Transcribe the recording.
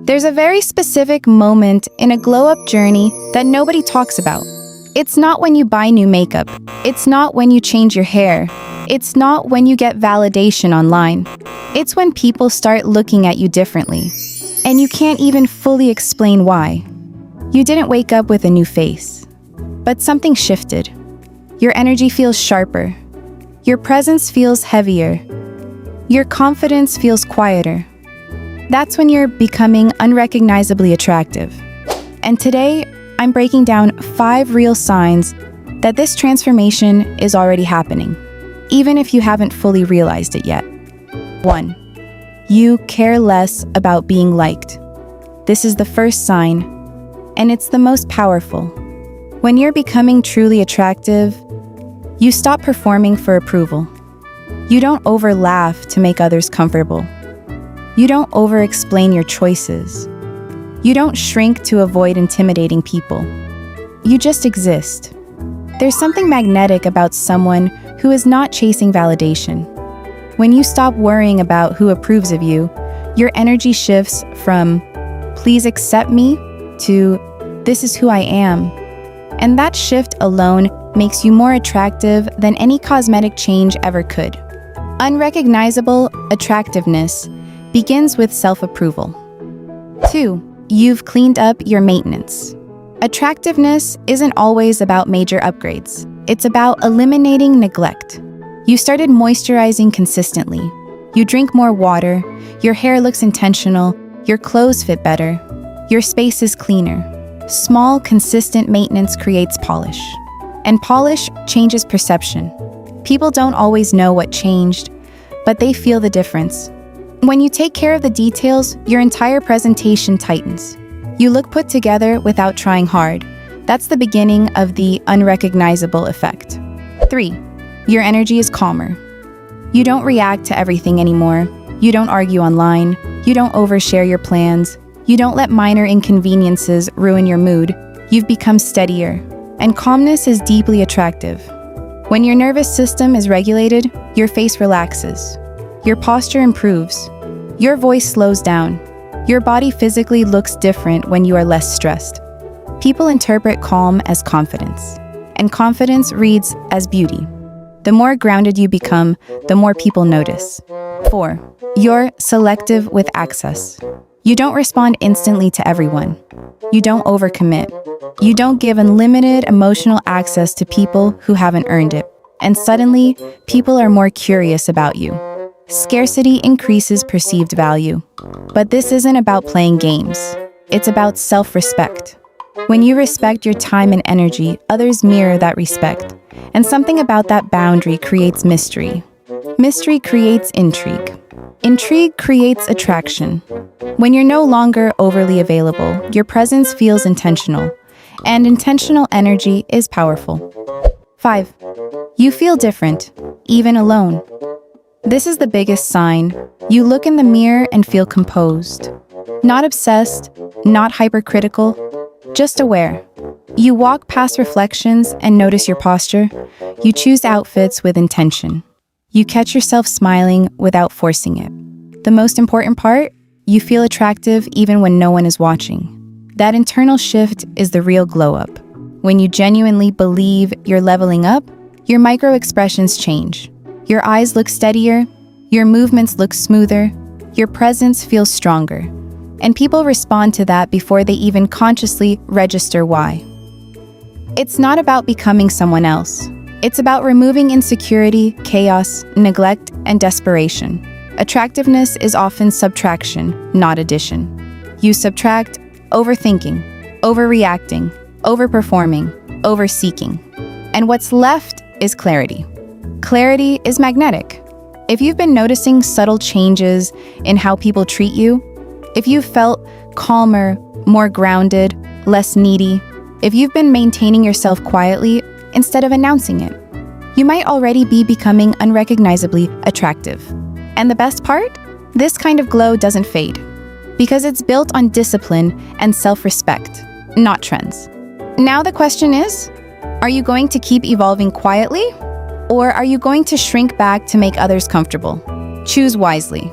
There's a very specific moment in a glow-up journey that nobody talks about. It's not when you buy new makeup. It's not when you change your hair. It's not when you get validation online. It's when people start looking at you differently, and you can't even fully explain why. You didn't wake up with a new face, but something shifted. Your energy feels sharper. Your presence feels heavier. Your confidence feels quieter. That's when you're becoming unrecognizably attractive. And today, I'm breaking down 5 real signs that this transformation is already happening, even if you haven't fully realized it yet. 1. You care less about being liked. This is the first sign, and it's the most powerful. When you're becoming truly attractive, you stop performing for approval. You don't over-laugh to make others comfortable. You don't over-explain your choices. You don't shrink to avoid intimidating people. You just exist. There's something magnetic about someone who is not chasing validation. When you stop worrying about who approves of you, your energy shifts from, "Please accept me," to, "This is who I am." And that shift alone makes you more attractive than any cosmetic change ever could. Unrecognizable attractiveness begins with self-approval. 2. You've cleaned up your maintenance. Attractiveness isn't always about major upgrades. It's about eliminating neglect. You started moisturizing consistently. You drink more water. Your hair looks intentional. Your clothes fit better. Your space is cleaner. Small, consistent maintenance creates polish. And polish changes perception. People don't always know what changed, but they feel the difference. When you take care of the details, your entire presentation tightens. You look put together without trying hard. That's the beginning of the unrecognizable effect. 3. Your energy is calmer. You don't react to everything anymore. You don't argue online. You don't overshare your plans. You don't let minor inconveniences ruin your mood. You've become steadier. And calmness is deeply attractive. When your nervous system is regulated, your face relaxes. Your posture improves. Your voice slows down. Your body physically looks different when you are less stressed. People interpret calm as confidence, and confidence reads as beauty. The more grounded you become, the more people notice. 4. You're selective with access. You don't respond instantly to everyone. You don't overcommit. You don't give unlimited emotional access to people who haven't earned it. And suddenly, people are more curious about you. Scarcity increases perceived value. But this isn't about playing games. It's about self-respect. When you respect your time and energy, others mirror that respect. And something about that boundary creates mystery. Mystery creates intrigue. Intrigue creates attraction. When you're no longer overly available, your presence feels intentional. And intentional energy is powerful. 5. You feel different, even alone. This is the biggest sign. You look in the mirror and feel composed. Not obsessed, not hypercritical, just aware. You walk past reflections and notice your posture. You choose outfits with intention. You catch yourself smiling without forcing it. The most important part, you feel attractive even when no one is watching. That internal shift is the real glow-up. When you genuinely believe you're leveling up, your micro-expressions change. Your eyes look steadier, your movements look smoother, your presence feels stronger. And people respond to that before they even consciously register why. It's not about becoming someone else. It's about removing insecurity, chaos, neglect, and desperation. Attractiveness is often subtraction, not addition. You subtract overthinking, overreacting, overperforming, overseeking. And what's left is clarity. Clarity is magnetic. If you've been noticing subtle changes in how people treat you, if you've felt calmer, more grounded, less needy, if you've been maintaining yourself quietly instead of announcing it, you might already be becoming unrecognizably attractive. And the best part? This kind of glow doesn't fade, because it's built on discipline and self-respect, not trends. Now the question is, are you going to keep evolving quietly? Or are you going to shrink back to make others comfortable? Choose wisely.